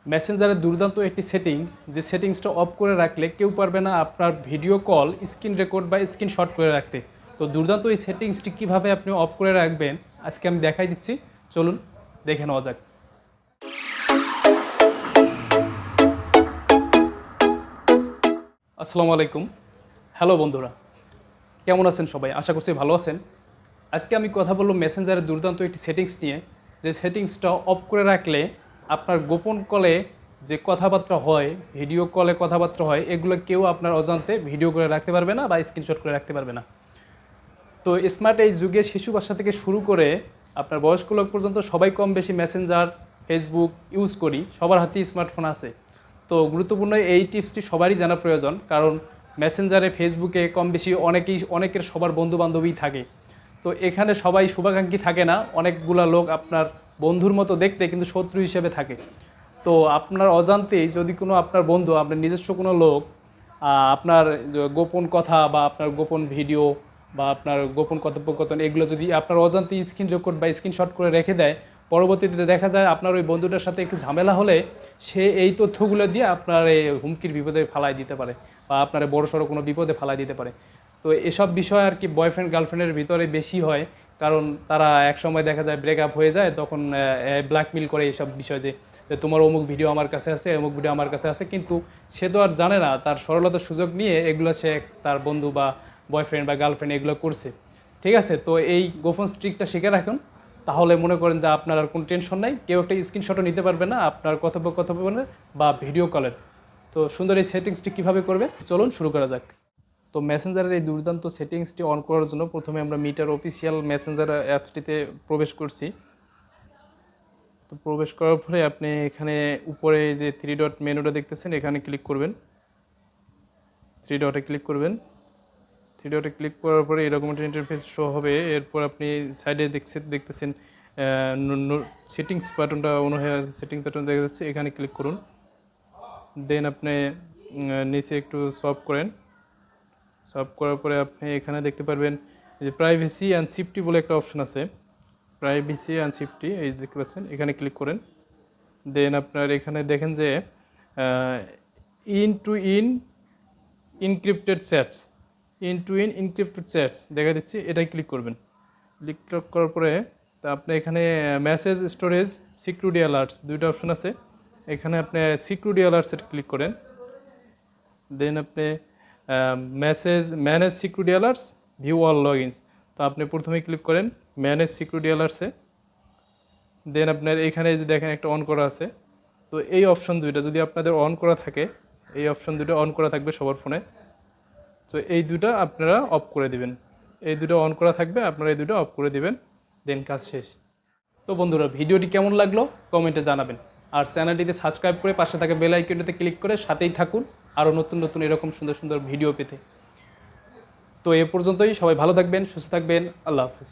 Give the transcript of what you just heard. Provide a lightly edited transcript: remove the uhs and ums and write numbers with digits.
মেসেঞ্জারের দুর্দান্ত একটি সেটিং, যে সেটিংসটা অফ করে রাখলে কেউ পারবে না আপনার ভিডিও কল স্ক্রিন রেকর্ড বা স্ক্রিনশট করে রাখতে। তো দুর্দান্ত এই সেটিংসটি কীভাবে আপনি অফ করে রাখবেন আজকে আমি দেখাই দিচ্ছি, চলুন দেখে নেওয়া যাক। আসসালামু আলাইকুম, হ্যালো বন্ধুরা, কেমন আছেন সবাই? আশা করছি ভালো আছেন। আজকে আমি কথা বলবো মেসেঞ্জারের দুর্দান্ত একটি সেটিংস নিয়ে, যে সেটিংসটা অফ করে রাখলে আপনার গোপন কলে যে কথাবার্তা হয়, ভিডিও কলে কথাবার্তা হয়, এগুলো কেউ আপনার অজান্তে ভিডিও করে রাখতে পারবে না বা স্ক্রিনশট করে রাখতে পারবে না। তো স্মার্ট এই যুগে শিশু বাচ্চা থেকে শুরু করে আপনার বয়স্ক লোক পর্যন্ত সবাই কম বেশি মেসেঞ্জার, ফেসবুক ইউজ করি, সবার হাতেই স্মার্টফোন আছে। তো গুরুত্বপূর্ণ এই টিপসটি সবারই জানা প্রয়োজন, কারণ মেসেঞ্জারে, ফেসবুকে কম বেশি অনেকের সবার বন্ধু বান্ধবী থাকে। তো এখানে সবাই শুভাকাঙ্ক্ষী থাকে না, অনেকগুলা লোক আপনার বন্ধুর মতো দেখতে কিন্তু শত্রু হিসেবে থাকে। তো আপনার অজান্তেই যদি কোনো আপনার বন্ধু, আপনার নিজস্ব কোনো লোক আপনার গোপন কথা বা আপনার গোপন ভিডিও বা আপনার গোপন কথোপকথন এগুলো যদি আপনার অজান্তে স্ক্রিন রেকর্ড বা স্ক্রিনশট করে রেখে দেয়, পরবর্তীতে দেখা যায় আপনার ওই বন্ধুটার সাথে একটু ঝামেলা হলে সে এই তথ্যগুলো দিয়ে আপনার এই হুমকির বিপদে ফালাই দিতে পারে বা আপনার বড়সড় কোনো বিপদে ফালাই দিতে পারে। তো এসব বিষয় আর কি বয়ফ্রেন্ড গার্লফ্রেন্ডের ভিতরে বেশি হয়, কারণ তারা একসময় দেখা যায় ব্রেকআপ হয়ে যায়, তখন ব্ল্যাকমেল করে এইসব বিষয় যে তোমার অমুক ভিডিও আমার কাছে আছে, অমুক ভিডিও আমার কাছে আছে, কিন্তু সে তো আর জানে না তার সরলতার সুযোগ নিয়ে এগুলো সে তার বন্ধু বা বয়ফ্রেন্ড বা গার্লফ্রেন্ড এগুলো করছে। ঠিক আছে, তো এই গোপন স্ট্রিকটা শিখে রাখুন, তাহলে মনে করেন যে আপনার আর কোনো টেনশন নাই, কেউ একটা স্ক্রিনশটও নিতে পারবে না আপনার কথোপকথনের বা ভিডিও কলের। তো সুন্দর এই সেটিংসটি কীভাবে করবে চলুন শুরু করা যাক। তো মেসেঞ্জারের এই দুর্দান্ত সেটিংসটি অন করার জন্য প্রথমে আমরা মিটার অফিসিয়াল মেসেঞ্জার অ্যাপসটিতে প্রবেশ করছি। তো প্রবেশ করার পরে আপনি এখানে উপরে যে 3 ডট মেনুটা দেখতেছেন, এখানে ক্লিক করবেন, 3 ডটে ক্লিক করবেন। 3 ডটে ক্লিক করার পরে এরকম একটা ইন্টারফেস শো হবে। এরপর আপনি সাইডে দেখতেছেন সেটিংস বাটনটা মনে হয় সেটিংস বাটন দেখা যাচ্ছে, এখানে ক্লিক করুন। দেন আপনি নিচে একটু সোয়াইপ করেন। সোয়াইপ করার পরে আপনি এখানে দেখতে পারবেন যে প্রাইভেসি অ্যান্ড সেফটি বলে একটা অপশন আছে। প্রাইভেসি অ্যান্ড সেফটি এই দেখতে পাচ্ছেন, এখানে ক্লিক করেন। দেন আপনার এখানে দেখেন যে end to end encrypted chats, encrypted chats দেখা দিচ্ছি, এটাই ক্লিক করবেন। ক্লিক করার পরে তা আপনি এখানে মেসেজ স্টোরেজ, সিকিউরিটি অ্যালার্টস দুইটা অপশন আছে, এখানে আপনি সিকিউরিটি অ্যালার্টসে ক্লিক করেন। দেন আপনি manage security alerts, view all logins, তো আপনি প্রথমে ক্লিক করেন ম্যানেজ সিকিউরিটি অ্যালার্টসে। দেন আপনার এখানে যে দেখেন একটা অন করা আছে, তো এই অপশন দুইটা যদি আপনাদের অন করা থাকে, এই অপশন দুটো অন করা থাকবে সবার ফোনে, তো এই দুটো আপনারা অফ করে দিবেন। এই দুটো অন করা থাকবে, আপনারা এই দুটো অফ করে দিবেন, দেন কাজ শেষ। তো বন্ধুরা, ভিডিওটি কেমন লাগলো কমেন্টে জানাবেন, আর চ্যানেলটিতে সাবস্ক্রাইব করে পাশে থাকা বেল আইকনটিতে ক্লিক করে সাথেই থাকুন আরও নতুন নতুন এরকম সুন্দর সুন্দর ভিডিও পেতে। তো এ পর্যন্তই, সবাই ভালো থাকবেন, সুস্থ থাকবেন, আল্লাহ হাফেজ।